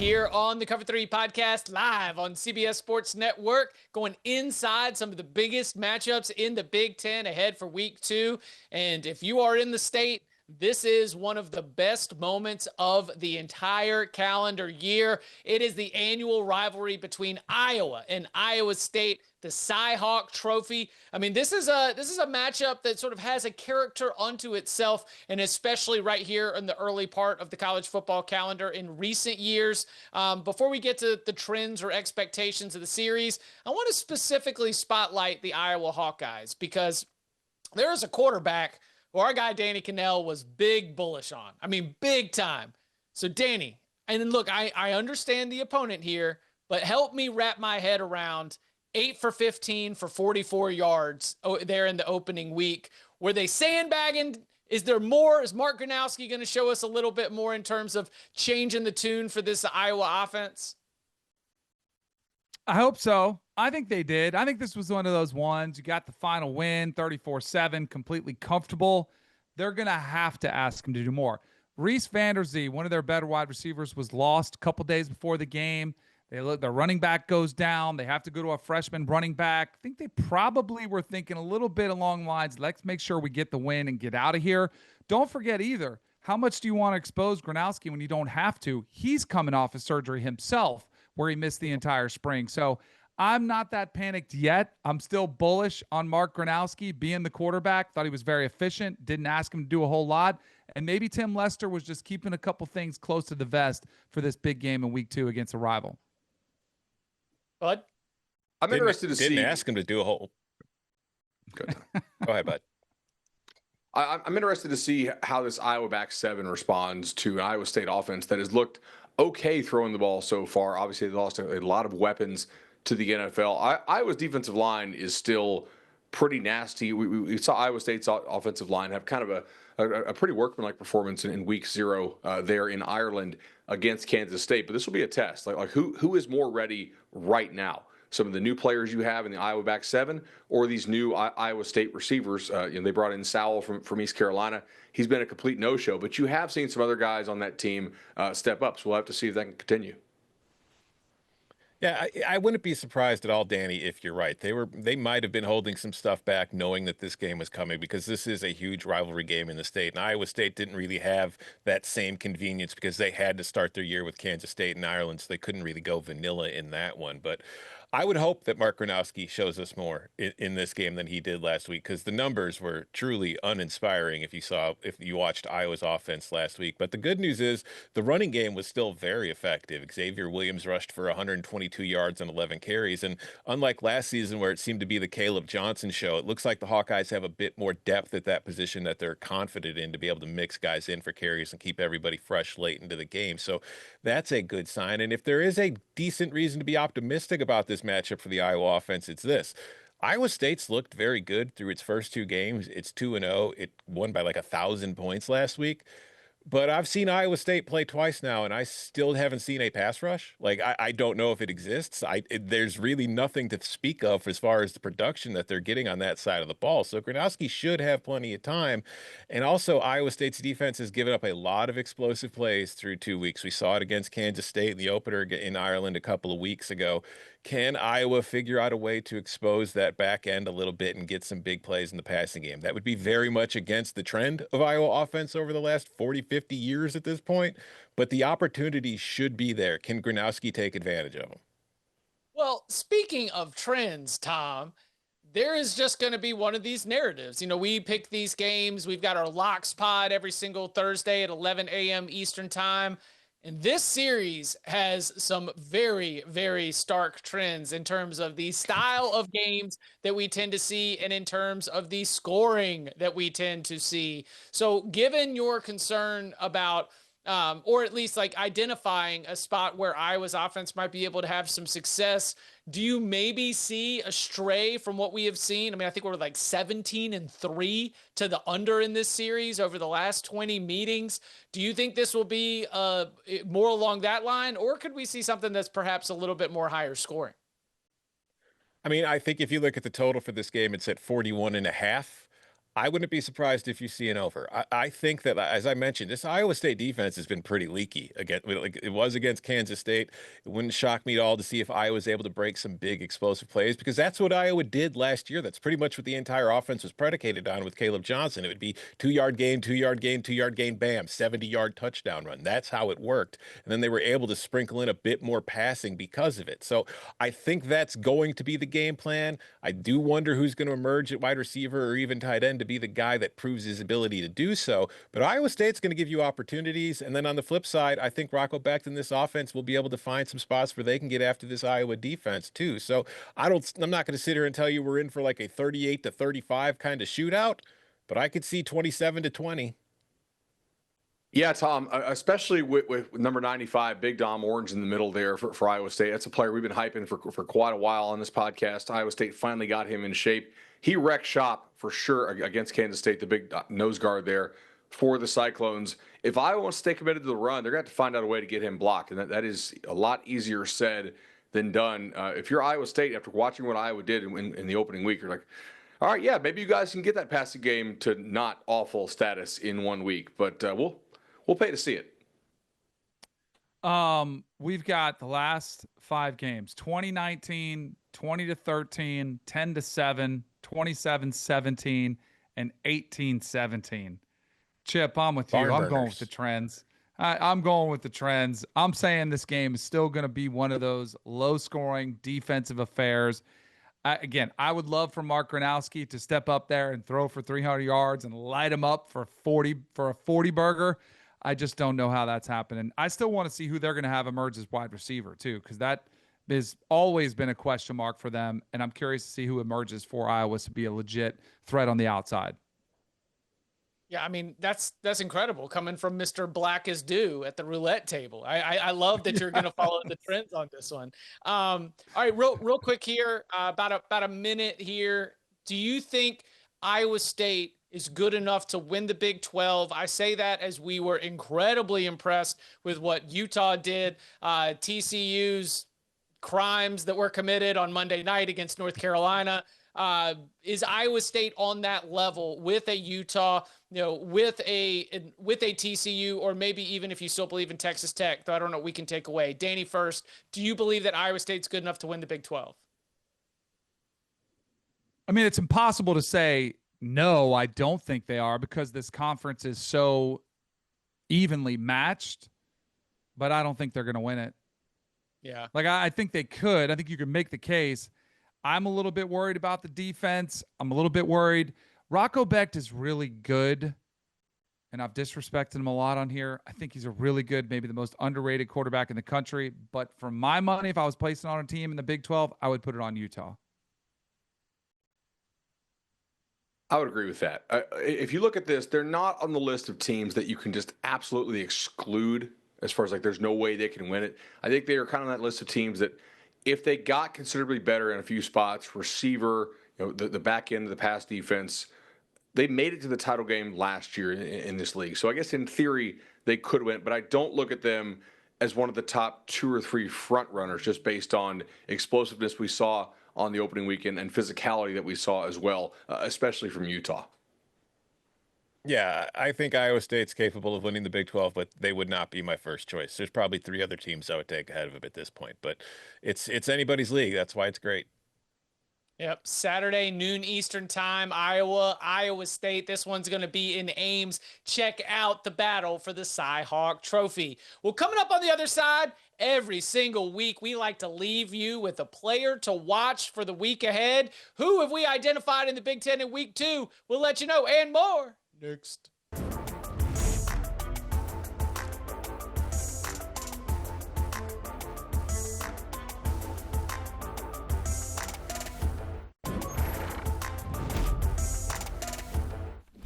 here on the Cover 3 podcast, live on CBS Sports Network, going inside some of the biggest matchups in the Big Ten ahead for week 2. And if you are in the state, this is one of the best moments of the entire calendar year. It is the annual rivalry between Iowa and Iowa State, the Cy-Hawk Trophy. I mean, this is a matchup that sort of has a character unto itself, and especially right here in the early part of the college football calendar in recent years. Before we get to the trends or expectations of the series, I want to specifically spotlight the Iowa Hawkeyes, because there is a quarterback who our guy Danny Kanell was big bullish on. I mean, big time. So Danny, and then look, I understand the opponent here, but help me wrap my head around 8 for 15 for 44 yards there in the opening week. Were they sandbagging? Is there more? Is Mark Gronowski going to show us a little bit more in terms of changing the tune for this Iowa offense? I hope so. I think they did. I think this was one of those ones. You got the final win, 34-7, completely comfortable. They're going to have to ask him to do more. Reese Vanderzee, one of their better wide receivers, was lost a couple days before the game. Their running back goes down. They have to go to a freshman running back. I think they probably were thinking a little bit along the lines, let's make sure we get the win and get out of here. Don't forget either, how much do you want to expose Gronowski when you don't have to? He's coming off of surgery himself, where he missed the entire spring. So I'm not that panicked yet. I'm still bullish on Mark Gronowski being the quarterback. Thought he was very efficient. Didn't ask him to do a whole lot. And maybe Tim Lester was just keeping a couple things close to the vest for this big game in week 2 against a rival. Bud? I'm interested to see. Didn't ask him to do a whole. Good. Go ahead, Bud. I'm interested to see how this Iowa back 7 responds to an Iowa State offense that has looked okay throwing the ball so far. Obviously, they lost a lot of weapons to the NFL. Iowa's defensive line is still pretty nasty. We saw Iowa State's offensive line have kind of a pretty workmanlike performance in week 0 there in Ireland against Kansas State. But this will be a test. Like who is more ready right now? Some of the new players you have in the Iowa back 7, or these new Iowa State receivers. They brought in Sowell from East Carolina. He's been a complete no-show. But you have seen some other guys on that team step up. So we'll have to see if that can continue. Yeah, I wouldn't be surprised at all, Danny, if you're right. They might have been holding some stuff back, knowing that this game was coming, because this is a huge rivalry game in the state. And Iowa State didn't really have that same convenience because they had to start their year with Kansas State and Ireland, so they couldn't really go vanilla in that one. But I would hope that Mark Gronowski shows us more in this game than he did last week, because the numbers were truly uninspiring if you watched Iowa's offense last week. But the good news is the running game was still very effective. Xavier Williams rushed for 122 yards and 11 carries. And unlike last season where it seemed to be the Caleb Johnson show, it looks like the Hawkeyes have a bit more depth at that position that they're confident in to be able to mix guys in for carries and keep everybody fresh late into the game. So that's a good sign. And if there is a decent reason to be optimistic about this matchup for the Iowa offense, it's this. Iowa State's looked very good through its first 2 games. It's 2-0. It won by like 1,000 points last week. But I've seen Iowa State play twice now, and I still haven't seen a pass rush. Like, I don't know if it exists. There's really nothing to speak of as far as the production that they're getting on that side of the ball. So Gronowski should have plenty of time. And also, Iowa State's defense has given up a lot of explosive plays through 2 weeks. We saw it against Kansas State in the opener in Ireland a couple of weeks ago. Can Iowa figure out a way to expose that back end a little bit and get some big plays in the passing game? That would be very much against the trend of Iowa offense over the last 40, 50 years at this point. But the opportunity should be there. Can Gronowski take advantage of them? Well, speaking of trends, Tom, there is just going to be one of these narratives. We pick these games. We've got our Locks pod every single Thursday at 11 a.m. Eastern time. And this series has some very, very stark trends in terms of the style of games that we tend to see and in terms of the scoring that we tend to see. So given your concern about or at least like identifying a spot where Iowa's offense might be able to have some success, do you maybe see a stray from what we have seen? I mean, I think we're like 17-3 to the under in this series over the last 20 meetings. Do you think this will be more along that line, or could we see something that's perhaps a little bit more higher scoring? I mean, I think if you look at the total for this game, it's at 41.5. I wouldn't be surprised if you see an over. I think that, as I mentioned, this Iowa State defense has been pretty leaky. Again, like it was against Kansas State. It wouldn't shock me at all to see if Iowa was able to break some big explosive plays, because that's what Iowa did last year. That's pretty much what the entire offense was predicated on with Caleb Johnson. It would be 2-yard gain, 2-yard gain, 2-yard gain, bam, 70-yard touchdown run. That's how it worked. And then they were able to sprinkle in a bit more passing because of it. So I think that's going to be the game plan. I do wonder who's going to emerge at wide receiver or even tight end to be the guy that proves his ability to do so. But Iowa State's going to give you opportunities. And then on the flip side, I think Rocco Becht in this offense will be able to find some spots where they can get after this Iowa defense too. So I'm not going to sit here and tell you we're in for like a 38-35 kind of shootout, but I could see 27-20. Yeah, Tom, especially with number 95, Big Dom Orange in the middle there for Iowa State. That's a player we've been hyping for quite a while on this podcast. Iowa State finally got him in shape. He wrecked shop for sure against Kansas State, the big nose guard there for the Cyclones. If Iowa wants to stay committed to the run, they're going to have to find out a way to get him blocked. And that is a lot easier said than done. If you're Iowa State, after watching what Iowa did in the opening week, you're like, all right, yeah, maybe you guys can get that passing game to not awful status in 1 week. But we'll pay to see it. We've got the last 5 games: 2019, 20-13, 10-7, 27-17, and 18-17. Chip, I'm with you. I'm going with the trends. I'm going with the trends. I'm saying this game is still going to be one of those low-scoring defensive affairs. Again, I would love for Mark Gronowski to step up there and throw for 300 yards and light him up for a 40 burger. I just don't know how that's happening. I still want to see who they're going to have emerge as wide receiver too, because that has always been a question mark for them, and I'm curious to see who emerges for Iowa to be a legit threat on the outside. Yeah, I mean, that's incredible coming from Mr. Black is Due at the roulette table. I love that you're going to follow the trends on this one. All right, real quick here, about a minute here. Do you think Iowa State is good enough to win the Big 12? I say that as we were incredibly impressed with what Utah did, TCU's crimes that were committed on Monday night against North Carolina. Is Iowa State on that level with a Utah, with a TCU, or maybe even if you still believe in Texas Tech, though I don't know what we can take away. Danny first, do you believe that Iowa State's good enough to win the Big 12? I mean, it's impossible to say no, I don't think they are, because this conference is so evenly matched, but I don't think they're going to win it. Yeah. Like, I think they could. I think you could make the case. I'm a little bit worried about the defense. I'm a little bit worried. Rocco Becht is really good, and I've disrespected him a lot on here. I think he's a really good, maybe the most underrated quarterback in the country. But for my money, if I was placing on a team in the Big 12, I would put it on Utah. I would agree with that. If you look at this, they're not on the list of teams that you can just absolutely exclude as far as like there's no way they can win it. I think they are kind of on that list of teams that if they got considerably better in a few spots, receiver, the back end of the pass defense, they made it to the title game last year in this league. So I guess in theory they could win, but I don't look at them as one of the top 2 or 3 front runners just based on explosiveness we saw on the opening weekend and physicality that we saw as well, especially from Utah. Yeah, I think Iowa State's capable of winning the Big 12, but they would not be my first choice. There's probably 3 other teams I would take ahead of them at this point, but it's anybody's league. That's why it's great. Yep. Saturday, noon Eastern time, Iowa State. This one's going to be in Ames. Check out the battle for the Cy-Hawk Trophy. Well, coming up on the other side, every single week, we like to leave you with a player to watch for the week ahead. Who have we identified in the Big Ten in week 2? We'll let you know, and more next.